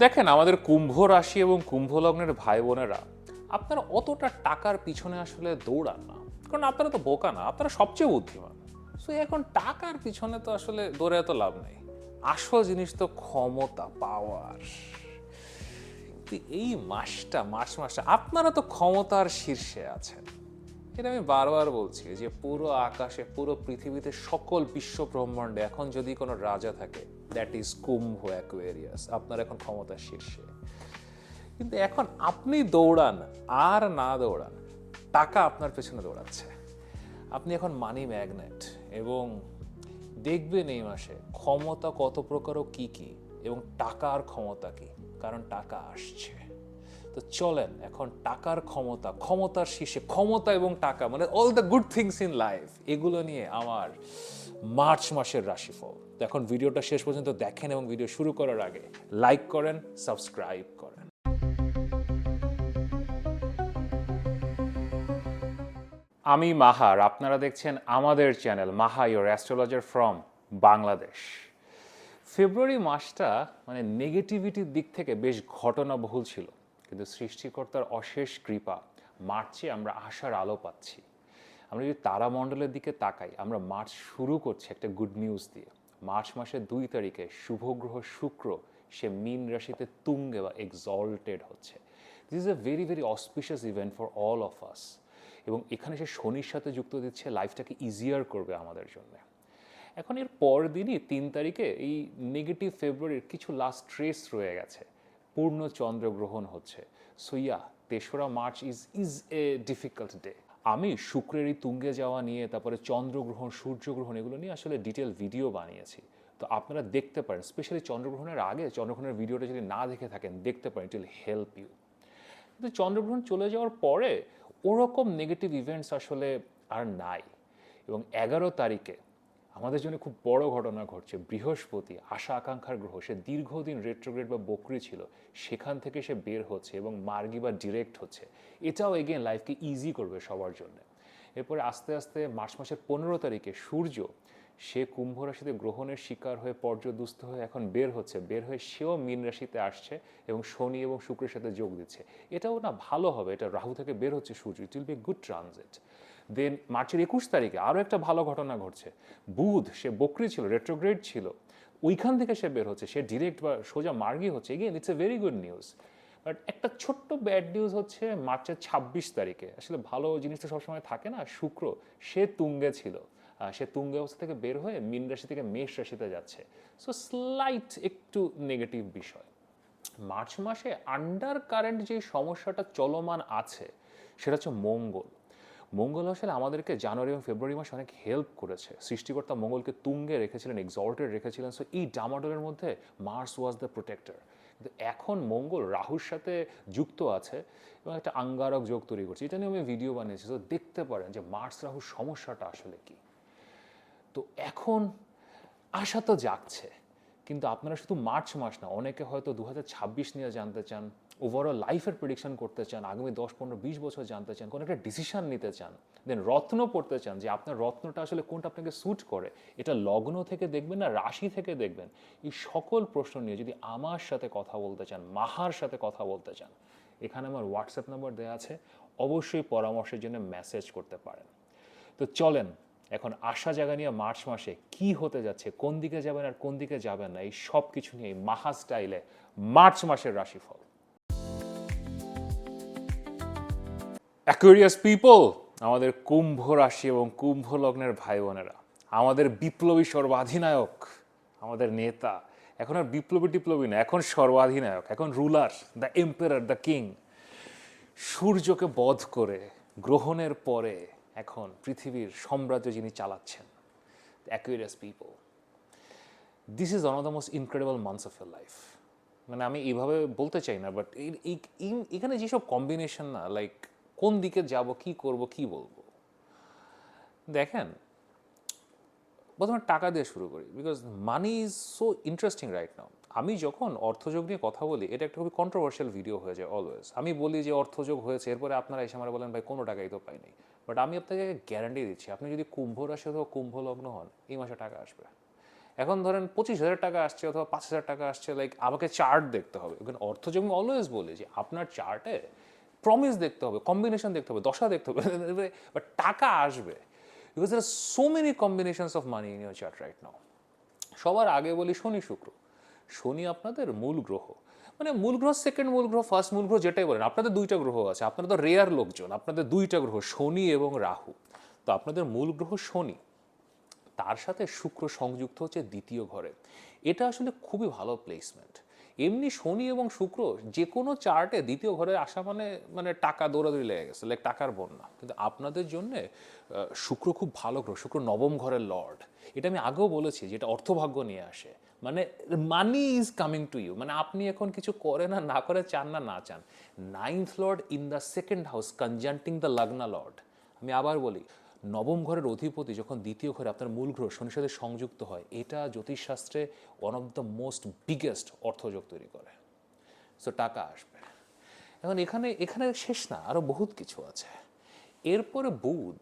দেখেন, আমাদের কুম্ভ রাশি এবং কুম্ভ লগ্নের ভাই বোনেরা, আপনারা অতটা টাকার পিছনে আসলে দৌড়ান না, কারণ আপনারা তো বোকা না, আপনারা সবচেয়ে বুদ্ধিমান। সো এখন টাকার পিছনে তো আসলে দৌড়ে এত লাভ নেই। আসল জিনিস তো ক্ষমতা, পাওয়ার। এই মার্চ মাসটা আপনারা তো ক্ষমতার শীর্ষে আছেন। এটা আমি বারবার বলছি যে পুরো আকাশে, পুরো পৃথিবীতে, সকল বিশ্ব ব্রহ্মাণ্ডে এখন যদি কোনো রাজা থাকে, দ্যাট ইজ কুম্ভ অ্যাকুয়ারিয়াস। আপনার এখন ক্ষমতার শীর্ষে। কিন্তু এখন আপনি দৌড়ান আর না দৌড়ান, টাকা আপনার পেছনে দৌড়াচ্ছে। আপনি এখন মানি ম্যাগনেট, এবং দেখবেন এই মাসে ক্ষমতা কত প্রকার ও কি কি, এবং টাকার ক্ষমতা কি, কারণ টাকা আসছে। তো চলেন এখন টাকার ক্ষমতা, ক্ষমতার শীর্ষে ক্ষমতা এবং টাকা, মানে all the good things in life, এগুলো নিয়ে আমার মার্চ মাসের রাশিফল। তো এখন ভিডিওটা শেষ পর্যন্ত দেখেন, এবং ভিডিও শুরু করার আগে লাইক করেন, সাবস্ক্রাইব করেন। আমি মাহার, আপনারা দেখছেন আমাদের channel Maha, your astrologer from Bangladesh. February মাসটা মানে নেগেটিভিটির দিক থেকে বেশ ঘটনাবহুল ছিল, কিন্তু সৃষ্টিকর্তার অশেষ কৃপা, মার্চে আমরা আশার আলো পাচ্ছি। আমরা যদি তারামণ্ডলের দিকে তাকাই, আমরা মার্চ শুরু করছি একটা গুড নিউজ দিয়ে। মার্চ মাসের 2 তারিখে শুভগ্রহ শুক্র সে মীন রাশিতে তুঙ্গে বা এক্সল্টেড হচ্ছে। This is a very very auspicious event for all of us. এবং এখানে সে শনির সাথে যুক্ত দিচ্ছে, লাইফটাকে ইজিয়ার করবে আমাদের জন্য। এখন এর পর দিনই 3 তারিখে এই নেগেটিভ ফেব্রুয়ারির কিছু লাস্ট ট্রেস রয়ে গেছে। পূর্ণ চন্দ্রগ্রহণ হচ্ছে। সো ইয়া, 3রা March is a difficult day. আমি শুক্রের এই তুঙ্গে যাওয়া নিয়ে, তারপরে চন্দ্রগ্রহণ, সূর্যগ্রহণ, এগুলো নিয়ে আসলে ডিটেল ভিডিও বানিয়েছি। তো আপনারা দেখতে পারেন, স্পেশালি চন্দ্রগ্রহণের আগে চন্দ্রগ্রহণের ভিডিওটা যদি না দেখে থাকেন, দেখতে পারেন, ইট উইল হেল্প ইউ। কিন্তু চন্দ্রগ্রহণ চলে যাওয়ার পরে ওরকম নেগেটিভ ইভেন্টস আসলে আর নাই। এবং 11 তারিখে আমাদের জন্য খুব বড় ঘটনা ঘটছে। বৃহস্পতি, আশা আকাঙ্ক্ষার গ্রহ, সে দীর্ঘদিন রেট্রোগ্রেড বা বকরি ছিল, সেখান থেকে সে বের হচ্ছে এবং মার্গী বা ডিরেক্ট হচ্ছে। এটাও এগেন লাইফকে ইজি করবে সবার জন্য। এরপরে আস্তে আস্তে মার্চ মাসের 15 তারিখে সূর্য সে কুম্ভ রাশিতে গ্রহণের শিকার হয়ে, পর্যদুস্ত হয়ে এখন বের হচ্ছে, বের হয়ে সেও মীন রাশিতে আসছে এবং শনি এবং শুক্রের সাথে যোগ দিচ্ছে। এটাও না ভালো হবে, এটা রাহু থেকে বের হচ্ছে Surya, it will be good transit. Then মার্চের 21 তারিখে আরও একটা ভালো ঘটনা ঘটছে। বুধ, সে বকরি ছিল, রেট্রোগ্রেড ছিল, ওইখান থেকে সে বের হচ্ছে, সে ডিরেক্ট বা সোজা মার্গী হচ্ছে। Again it's a very good news. But একটা ছোট্ট ব্যাড নিউজ হচ্ছে মার্চের 26 তারিখে। আসলে ভালো জিনিস তো সবসময় থাকে না। শুক্র সে তুঙ্গে ছিল, সে তুঙ্গে অবস্থা থেকে বের হয়ে মীন রাশি থেকে মেষ রাশিতে যাচ্ছে। সো স্লাইট একটু নেগেটিভ বিষয়। মার্চ মাসে আন্ডার কারেন্ট যে সমস্যাটা চলমান আছে, সেটা হচ্ছে মঙ্গল। মঙ্গল আসলে আমাদেরকে জানুয়ারি এবং ফেব্রুয়ারি মাসে অনেক হেল্প করেছে। সৃষ্টিকর্তা মঙ্গলকে তুঙ্গে রেখেছিলেন, এক্সল্টেড রেখেছিলেন। সো এই ডামাডোলের মধ্যে মার্স ওয়াজ দ্য প্রোটেক্টর। কিন্তু এখন মঙ্গল রাহুর সাথে যুক্ত আছে এবং একটা আঙ্গারক যোগ তৈরি করছে। এটা নিয়ে আমি ভিডিও বানিয়েছি, তো দেখতে পারেন যে মার্স রাহুর সমস্যাটা আসলে কি। তো এখন আশা তো জাগছে, কিন্তু আপনারা শুধু মার্চ মাস না, অনেকে হয়তো 2026 নিয়ে জানতে চান, ওভারঅল লাইফের প্রেডিকশন করতে চান, আগামী 10, 15, 20 বছর জানতে চান, কোনো একটা ডিসিশন নিতে চান, দেন রত্ন পড়তে চান যে আপনার রত্নটা আসলে কোনটা আপনাকে স্যুট করে। এটা লগ্ন থেকে দেখবেন না রাশি থেকে দেখবেন। এই সকল প্রশ্ন নিয়ে যদি আমার সাথে কথা বলতে চান, মাহার সাথে কথা বলতে চান, এখানে আমার হোয়াটসঅ্যাপ নাম্বার দেওয়া আছে, অবশ্যই পরামর্শের জন্য মেসেজ করতে পারেন। তো চলেন এখন আশা জাগা নিয়ে মার্চ মাসে কি হতে যাচ্ছে, কোন দিকে যাবেন আর কোন দিকে যাবেন না, এই সব কিছু নিয়ে মাহা স্টাইলে মার্চ মাসের রাশিফল। অ্যাকুয়ারিয়াস পিপল, আমাদের কুম্ভ রাশি এবং কুম্ভ লগ্নের ভাই বোনেরা, আমাদের বিপ্লবী সর্বাধিনায়ক, আমাদের নেতা, এখন আর বিপ্লবী টিপ্লবী না, এখন সর্বাধিনায়ক, এখন ruler, the emperor, the king, সূর্যকে বধ করে গ্রহণের পরে এখন পৃথিবীর সাম্রাজ্য যিনি চালাচ্ছেন, Aquarius people, this is one of the most incredible months of year life. মানে আমি এইভাবে বলতে চাই না, বাট এখানে যেসব কম্বিনেশন না, লাইক কোন দিকে যাব, কি করব, কি বলবো। দেখেন, প্রথমে টাকা দিয়ে শুরু করি, because money is so interesting right now. আমি যখন অর্থযোগ নিয়ে কথা বলি, এটা একটা খুবই কন্ট্রোভার্সিয়াল ভিডিও হয়ে যায় অলওয়েজ। আমি বলি যে অর্থযোগ হয়েছে, এরপরে আপনারা এসে আমার বলেন ভাই কোনো টাকাই তো পাইনি। বাট আমি আপনাকে গ্যারান্টি দিচ্ছি, আপনি যদি কুম্ভ রাশি অথবা কুম্ভ লগ্ন হন, এই মাসে টাকা আসবে। এখন ধরেন 25,000 টাকা আসছে অথবা 5,000 টাকা আসছে, লাইক আমাকে চার্ট দেখতে হবে। এখন অর্থযোগ আমি অলওয়েজ বলি যে আপনার চার্টে প্রমিস দেখতে হবে, কম্বিনেশন দেখতে হবে, দশা দেখতে হবে, বাট টাকা আসবে, because there are so many combinations of money in your chart right now. সবার আগে বলি শনি শুক্র। শনি আপনাদের মূল গ্রহ, মানে মূল গ্রহ, সেকেন্ড মূল গ্রহ, ফার্স্ট মূল গ্রহ যেটাই বলেন, আপনাদের দুইটা গ্রহ আছে, আপনারা তো রেয়ার লোকজন, আপনাদের দুইটা গ্রহ শনি এবং রাহু। তো আপনাদের মূল গ্রহ শনি, তার সাথে শুক্র সংযুক্ত হচ্ছে দ্বিতীয় ঘরে। এটা আসলে খুবই ভালো প্লেসমেন্ট। এমনি শনি এবং শুক্র যে কোনো চার্টে দ্বিতীয় ঘরে আসা মানে মানে টাকা দৌড়াদৌড়ি লেগে গেছে, লাইক টাকার বন্যা। কিন্তু আপনাদের জন্যে শুক্র খুব ভালো গ্রহ, শুক্র নবম ঘরের লর্ড। এটা আমি আগেও বলেছি যেটা অর্থভাগ্য নিয়ে আসে, মানে money is coming to you, মানে আপনি এখন কিছু করেন আর না করে, চান না না চান। Ninth lord in the second house conjuncting the lagna lord. আমি আবার বলি, নবম ঘরের অধিপতি যখন দ্বিতীয় ঘরে আপনার মূল গ্রহ শনির সাথে সংযুক্ত হয়, এটা জ্যোতিষশাস্ত্রে one of the most biggest অর্থযোগ তৈরি করে। সো টাকা আসবে। এখন এখানে এখানে শেষ না, আরও বহুত কিছু আছে। এরপরে বুধ।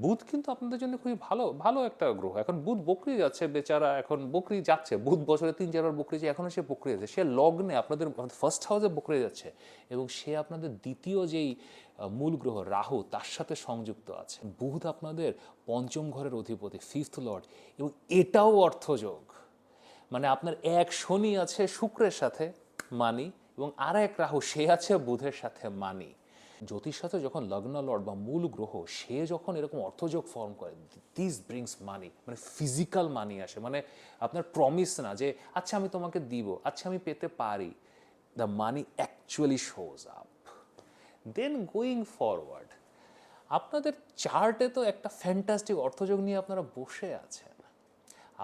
বুধ কিন্তু আপনাদের জন্য খুবই ভালো ভালো একটা গ্রহ। এখন বুধ বকরি যাচ্ছে বেচারা, এখন বকরি যাচ্ছে, বুধ বছরে 3-4 বার বকরি যায়, এখনও সে বকরি যাচ্ছে, সে লগ্নে আপনাদের ফার্স্ট হাউসে বকরি যাচ্ছে, এবং সে আপনাদের দ্বিতীয় যেই মূল গ্রহ রাহু তার সাথে সংযুক্ত আছে। বুধ আপনাদের পঞ্চম ঘরের অধিপতি, ফিফথ লর্ড, এবং এটাও অর্থযোগ। মানে আপনার এক শনি আছে শুক্রের সাথে মানি, এবং আর এক রাহু সে আছে বুধের সাথে মানি। জ্যোতিষশাস্ত্রে যখন লগ্ন লর্ড বা মূল গ্রহ সে যখন এরকম অর্থযোগ ফর্ম করে, দিস ব্রিংস মানি, মানে ফিজিক্যাল মানি আসে, মানে আপনার প্রমিস না যে আচ্ছা আমি তোমাকে দিব, আচ্ছা আমি পেতে পারি, the money actually shows up. Then going forward, আপনাদের চার্টে তো একটা ফ্যান্টাস্টিক অর্থযোগ নিয়ে আপনারা বসে আছেন।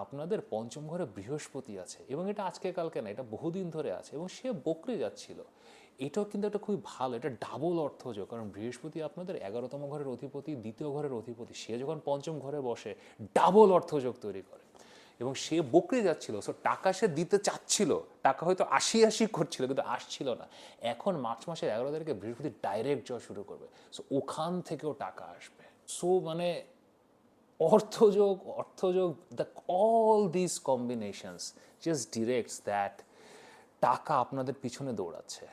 আপনাদের পঞ্চম ঘরে বৃহস্পতি আছে, এবং এটা আজকে কালকে না, এটা বহুদিন ধরে আছে, এবং সে বকরে যাচ্ছিল। এটাও কিন্তু একটা খুবই ভালো, এটা ডাবল অর্থযোগ, কারণ বৃহস্পতি আপনাদের 11তম ঘরের অধিপতি, দ্বিতীয় ঘরের অধিপতি, সে যখন পঞ্চম ঘরে বসে ডাবল অর্থযোগ তৈরি করে, এবং সে বকরে যাচ্ছিল। সো টাকা সে দিতে চাচ্ছিল, টাকা হয়তো আশি আশি করছিল কিন্তু আসছিল না। এখন মার্চ মাসের 11 তারিখে বৃহস্পতি ডাইরেক্ট যাওয়া শুরু করবে, সো ওখান থেকেও টাকা আসবে। সো মানে অর্থযোগ অর্থযোগ, the all this combinations just directs that টাকা আপনাদের পিছনে দৌড়াচ্ছে,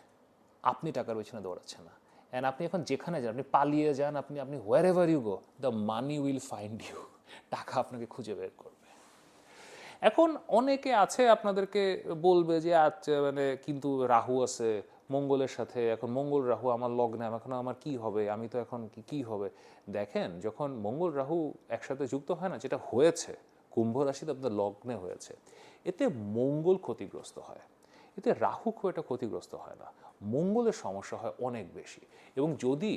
আপনি টাকার পিছনে দৌড়াচ্ছেন না। অ্যান্ড আপনি এখন যেখানে যান, আপনি পালিয়ে যান, আপনি আপনি wherever you go, the money will find you, টাকা আপনাকে খুঁজে বের করবে। এখন অনেকে আছে আপনাদেরকে বলবে যে আচ্ছা মানে কিন্তু রাহু আছে মঙ্গলের সাথে, এখন মঙ্গল রাহু আমার লগ্নে, এখন আমার কি হবে, আমি তো এখন কি হবে। দেখেন, যখন মঙ্গল রাহু একসাথে যুক্ত হয় না, যেটা হয়েছে কুম্ভ রাশিতে আপনাদের লগ্নে হয়েছে, এতে মঙ্গল ক্ষতিগ্রস্ত হয়, এতে রাহু খুব একটা ক্ষতিগ্রস্ত হয় না, মঙ্গলের সমস্যা হয় অনেক বেশি। এবং যদি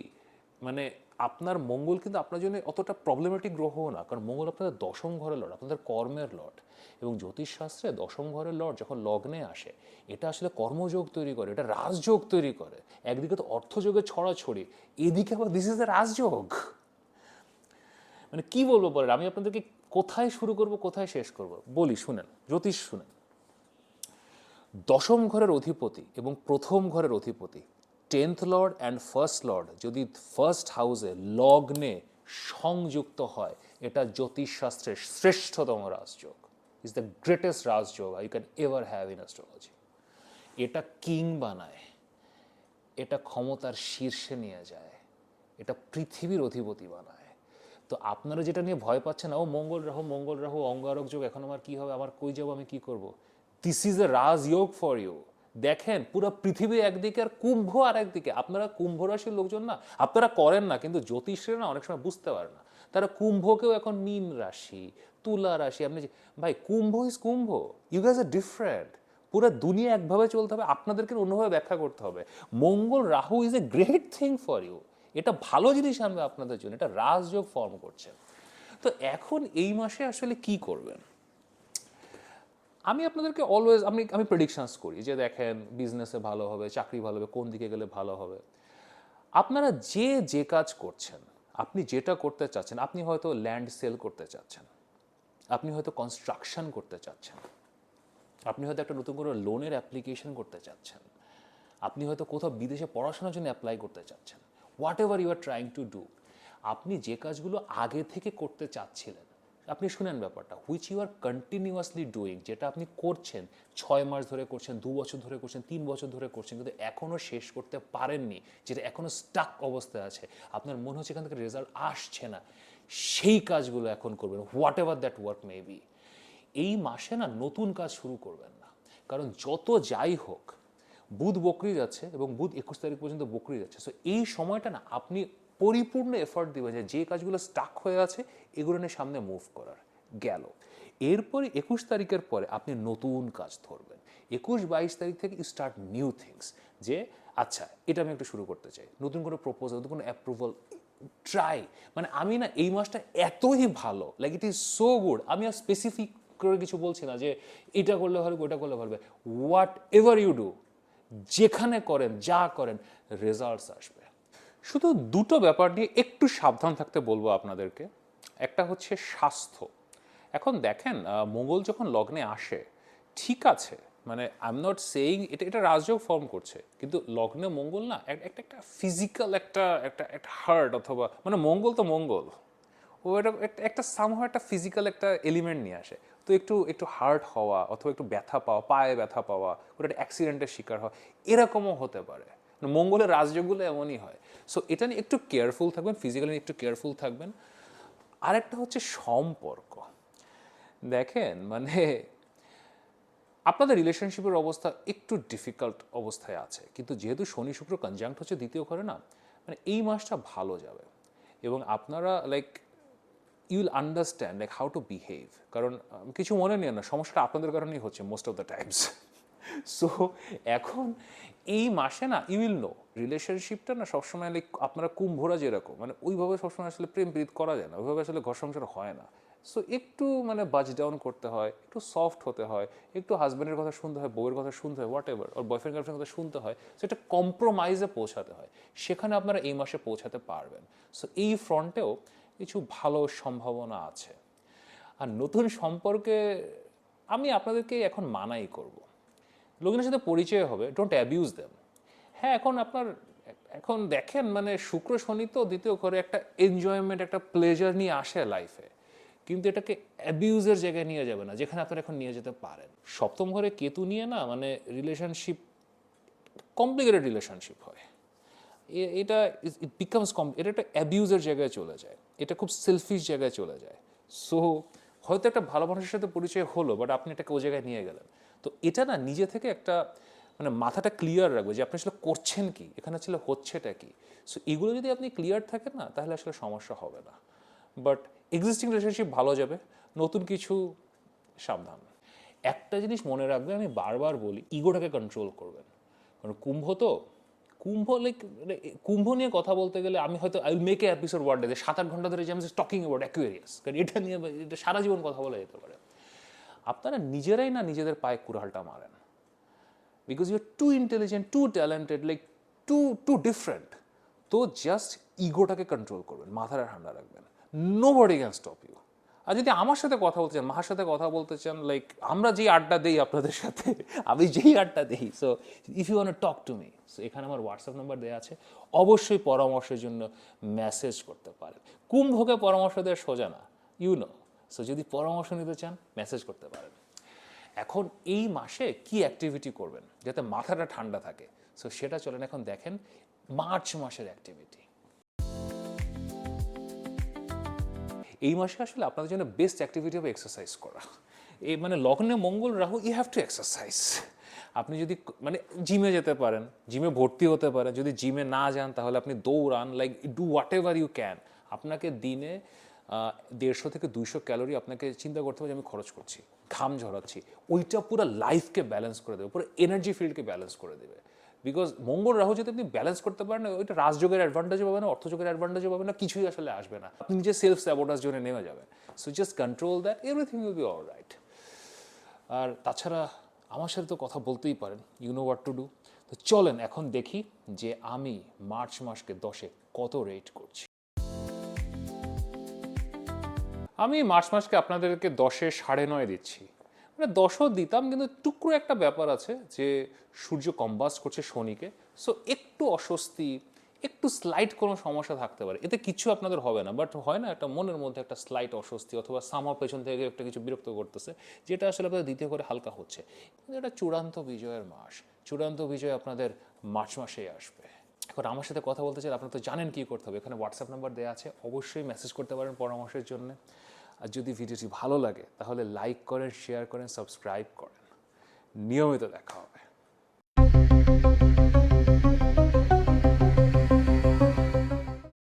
মানে আপনার মঙ্গল কিন্তু আপনার জন্য অতটা প্রবলেমেটিক গ্রহও না, কারণ মঙ্গল আপনাদের দশম ঘরের লর্ড, আপনাদের কর্মের লর্ড, এবং জ্যোতিষশাস্ত্রে দশম ঘরের লর্ড যখন লগ্নে আসে, এটা আসলে কর্মযোগ তৈরি করে, এটা রাজযোগ তৈরি করে। একদিকে তো অর্থযোগের ছড়াছড়ি, এদিকে আবার দিস ইজ এ রাজযোগ। মানে কি বলবো পরে, আমি আপনাদেরকে কোথায় শুরু করব কোথায় শেষ করব বলি, শুনেন, জ্যোতিষ শুনেন। দশম ঘরের অধিপতি এবং প্রথম ঘরের অধিপতি, 10th lord and first lord যদি ফার্স্ট হাউসে লগ্নে সংযুক্ত হয়, এটা জ্যোতিষশাস্ত্রের শ্রেষ্ঠতম রাজযোগ, is the greatest rajyoga you can ever have in astrology. এটা কিং বানায়, এটা ক্ষমতার শীর্ষে নিয়ে যায়, এটা পৃথিবীর অধিপতি বানায়। তো আপনারা যেটা নিয়ে ভয় পাচ্ছেন, ও মঙ্গল রাহু অঙ্গারক যোগ, এখন আমার কি হবে, আমার কই যাবো, আমি কি করব, this is a rajyoga for you. দেখেন পুরো পৃথিবী একদিকে আর কুম্ভ আর একদিকে। আপনারা কুম্ভ রাশির লোকজন না, আপনারা করেন না, কিন্তু জ্যোতিষীরা না অনেক সময় বুঝতে পারে না, তারা কুম্ভকেও এখন মীন রাশি, তুলা রাশি, আপনি ভাই Kumbh is Kumbh, you guys are different. পুরো দুনিয়া একভাবে চলতে হবে, আপনাদেরকে অন্যভাবে ব্যাখ্যা করতে হবে। Mangal Rahu is a great thing for you, এটা ভালো জিনিস আনবে আপনাদের জন্য, এটা রাজযোগ ফর্ম করছে। তো এখন এই মাসে আসলে কি করবেন, আমি আপনাদেরকে অলওয়েজ আমি প্রেডিকশনস করি যে দেখেন বিজনেসে ভালো হবে, চাকরি ভালো হবে, কোন দিকে গেলে ভালো হবে। আপনারা যে কাজ করছেন, আপনি যেটা করতে চাচ্ছেন, আপনি হয়তো ল্যান্ড সেল করতে চাচ্ছেন, আপনি হয়তো কনস্ট্রাকশন করতে চাচ্ছেন, আপনি হয়তো একটা নতুন করে লোনের অ্যাপ্লিকেশন করতে চাচ্ছেন, আপনি হয়তো কোথাও বিদেশে পড়াশোনার জন্য অ্যাপ্লাই করতে চাচ্ছেন, whatever you are trying to do, আপনি যে কাজগুলো আগে থেকে করতে চাচ্ছিলেন আপনি শুনেন ব্যাপারটা, which you are continuously doing, যেটা আপনি করছেন 6 মাস ধরে করছেন, 2 বছর ধরে করছেন, 3 বছর ধরে করছেন, কিন্তু এখনও শেষ করতে পারেননি, যেটা এখনও স্টাক অবস্থায় আছে, আপনার মনে হচ্ছে এখান থেকে রেজাল্ট আসছে না, সেই কাজগুলো এখন করবেন, what ever that work may be. এই মাসে না নতুন কাজ শুরু করবেন না, কারণ যত যাই হোক বুধ বকরি যাচ্ছে এবং বুধ 21 তারিখ পর্যন্ত বকরি যাচ্ছে। সো এই সময়টা না আপনি পরিপূর্ণ এফর্ট দিবেন যে কাজগুলো স্টাক হয়ে আছে এগুলো নিয়ে সামনে মুভ করার। গেল এরপরে 21 তারিখের পরে আপনি নতুন কাজ ধরবেন। 21-22 তারিখ থেকে ইউ স্টার্ট নিউ থিংস, যে আচ্ছা এটা আমি একটু শুরু করতে চাই, নতুন কোনো প্রপোজাল, নতুন কোনো অ্যাপ্রুভাল ট্রাই। মানে আমি না এই মাসটা এতই ভালো, like it is so good, আমি আর স্পেসিফিক করে কিছু বলছি না যে এটা করলে হবে ওটা করলে হবে, হোয়াট এভার ইউ ডু, যেখানে করেন যা করেন রেজাল্টস আসবে। শুধু দুটো ব্যাপার নিয়ে একটু সাবধান থাকতে বলবো আপনাদেরকে। একটা হচ্ছে স্বাস্থ্য। এখন দেখেন মঙ্গল যখন লগ্নে আসে, ঠিক আছে, মানে আই এম নট সেইং এটা এটা রাজযোগ ফর্ম করছে, কিন্তু লগ্নে মঙ্গল না একটা একটা ফিজিক্যাল একটা একটা একটা হার্ট, অথবা মানে মঙ্গল তো মঙ্গল, ও এটা একটা সামহাও একটা ফিজিক্যাল একটা এলিমেন্ট নিয়ে আসে। তো একটু একটু হার্ট হওয়া, অথবা একটু ব্যথা পাওয়া, পায়ে ব্যথা পাওয়া, ওটা একটা অ্যাক্সিডেন্টের শিকার হওয়া, এরকমও হতে পারে। মঙ্গলের রাজযোগগুলো এমনই হয়। সো এটা নিয়ে একটু কেয়ারফুল থাকবেন, ফিজিক্যালি একটু কেয়ারফুল থাকবেন। আরেকটা হচ্ছে সম্পর্ক। দেখেন মানে আপনাদের রিলেশনশিপের অবস্থা একটু ডিফিকাল্ট অবস্থায় আছে, কিন্তু যেহেতু শনি শুক্র কনজাংক্ট হচ্ছে দ্বিতীয় ঘরে না, মানে এই মাসটা ভালো যাবে এবং আপনারা like you will understand like how to behave. কারণ কিছু মনে নেন না, সমস্যাটা আপনাদের কারণেই হচ্ছে most of the times. So এখন এই মাসে না ইউ উইল নো রিলেশনশিপটা না সবসময় লাইক আপনারা কুম্ভরা যেরকম, মানে ওইভাবে সবসময় আসলে প্রেম প্রীত করা যায় না, ওইভাবে আসলে ঘর সংসার হয় না। সো একটু মানে বাজ ডাউন করতে হয়, একটু সফট হতে হয়, একটু হাজব্যান্ডের কথা শুনতে হয়, বউয়ের কথা শুনতে হয়, হোয়াট এভার, ওর বয়ফ্রেন্ড গার্লফ্রেন্ডের কথা শুনতে হয়। সো একটা কম্প্রোমাইজে পৌঁছাতে হয়, সেখানে আপনারা এই মাসে পৌঁছাতে পারবেন। সো এই ফ্রন্টেও কিছু ভালো সম্ভাবনা আছে। আর নতুন সম্পর্কে আমি আপনাদেরকে এখন মানাই করব, লোকজনের সাথে পরিচয় হবে, ডোন্ট অ্যাবিউজ দেম। হ্যাঁ এখন আপনার এখন দেখেন মানে শুক্র শনি তো দ্বিতীয় ঘরে একটা এনজয়মেন্ট, একটা প্লেজার নিয়ে আসে লাইফে, কিন্তু এটাকে অ্যাবিউজের জায়গায় নিয়ে যাবে না, যেখানে আপনারা এখন নিয়ে যেতে পারেন। সপ্তম ঘরে কেতু নিয়ে না মানে রিলেশনশিপ কমপ্লিকেটেড রিলেশনশিপ হয়, এটা ইট বিকামস এটা একটা অ্যাবিউজের জায়গায় চলে যায়, এটা খুব সেলফিশ জায়গায় চলে যায়। সো হয়তো একটা ভালো মানুষের সাথে পরিচয় হলো, বাট আপনি এটাকে ওই জায়গায় নিয়ে গেলেন। তো এটা না নিজে থেকে একটা মানে মাথাটা ক্লিয়ার রাখবে যে আপনি আসলে করছেন কি, এখানে আসলে হচ্ছেটা কি। সো এগুলো যদি আপনি ক্লিয়ার থাকেন না, তাহলে আসলে সমস্যা হবে না। বাট এক্সিস্টিং রিলেশনশিপ ভালো যাবে, নতুন কিছু সাবধান। একটা জিনিস মনে রাখবে, আমি বারবার বলি, ইগোটাকে কন্ট্রোল করবেন। কারণ কুম্ভ তো, কুম্ভ লাইক কুম্ভ নিয়ে কথা বলতে গেলে আমি হয়তো I will make a episode one day 7-8 ঘন্টা ধরে যে আমি টকিং অ্যাবাউট অ্যাকুয়ারিয়াস, কারণ এটা নিয়ে এটা সারা জীবন কথা বলা যেতে পারে। আপনারা নিজেরাই না নিজেদের পায়ে কুড়ালটা মারেন, because you are too intelligent, too talented, like too too different. তো জাস্ট ইগোটাকে কন্ট্রোল করবেন, মাথাটা ঠান্ডা রাখবেন, নোবডি ক্যান স্টপ ইউ। আর যদি আমার সাথে কথা বলতে চান, মার সাথে কথা বলতে চান, লাইক আমরা যেই আড্ডা দেই আপনাদের সাথে, আমি যেই আড্ডা দেই, so if you want to talk to me, so এখানে আমার হোয়াটসঅ্যাপ নাম্বার দেওয়া আছে, অবশ্যই পরামর্শের জন্য মেসেজ করতে পারেন। কুম্ভকে পরামর্শ দেওয়া সোজা না, ইউ নো। সো যদি পরামর্শ নিতে চান মেসেজ করতে পারেন। এখন এই মাসে কি অ্যাক্টিভিটি করবেন যাতে মাথাটা ঠান্ডা থাকে, সো সেটা চলেন এখন দেখেন মার্চ মাসের অ্যাক্টিভিটি। এই মাসে আসলে আপনাদের জন্য বেস্ট অ্যাক্টিভিটি হবে এক্সারসাইজ করা। এই মানে লগ্নে Mangal Rahu, you have to exercise. আপনি যদি মানে জিমে যেতে পারেন, জিমে ভর্তি হতে পারেন, যদি জিমে না যান তাহলে আপনি দৌড়ান, like do whatever you can. আপনাকে দিনে 150 থেকে 200 ক্যালোরি আপনাকে চিন্তা করতে হবে যে আমি খরচ করছি, ঘাম ঝরাচ্ছি, ওইটা পুরো লাইফকে ব্যালেন্স করে দেবে, পুরো এনার্জি ফিল্ডকে ব্যালেন্স করে দেবে। বিকজ মঙ্গল রাহু যদি আপনি ব্যালেন্স করতে পারেন না, ওইটা রাজযোগের অ্যাডভান্টেজও পাবে না, অর্থযোগের অ্যাডভান্টেজও পাবে না, কিছুই আসলে আসবে না, আপনি নিজে সেলফ স্যাবোটাজ জন্য নেমে যাবেন। So just control that, everything will be all right. আর তাছাড়া আমার সাথে তো কথা বলতেই পারেন, you know what to do. তো চলেন এখন দেখি যে আমি মার্চ মাসকে 10-এ কত রেট করছি। আমি মার্চ মাসকে আপনাদেরকে 10-এ 9.5 দিচ্ছি। মানে 10ও দিতাম, কিন্তু টুকরো একটা ব্যাপার আছে যে সূর্য কম্বাস্ট করছে শনিকে, সো একটু অস্বস্তি, একটু স্লাইট কোনো সমস্যা থাকতে পারে, এতে কিছু আপনাদের হবে না, বাট হয় না একটা মনের মধ্যে একটা স্লাইট অস্বস্তি অথবা সামার পেছন থেকে একটা কিছু বিরক্ত করতেছে, যেটা আসলে আপনাদের দ্বিতীয় করে হালকা হচ্ছে। কিন্তু এটা চূড়ান্ত বিজয়ের মাস, চূড়ান্ত বিজয় আপনাদের মার্চ মাসেই আসবে। এখন আমার সাথে কথা বলতে চাই, আপনারা তো জানেন কী করতে হবে, এখানে হোয়াটসঅ্যাপ নাম্বার দেওয়া আছে, অবশ্যই মেসেজ করতে পারেন পরামর্শের জন্য। আর যদি ভিডিওটি ভালো লাগে তাহলে লাইক করেন, শেয়ার করেন, সাবস্ক্রাইব করেন। নিয়মিত দেখা হবে।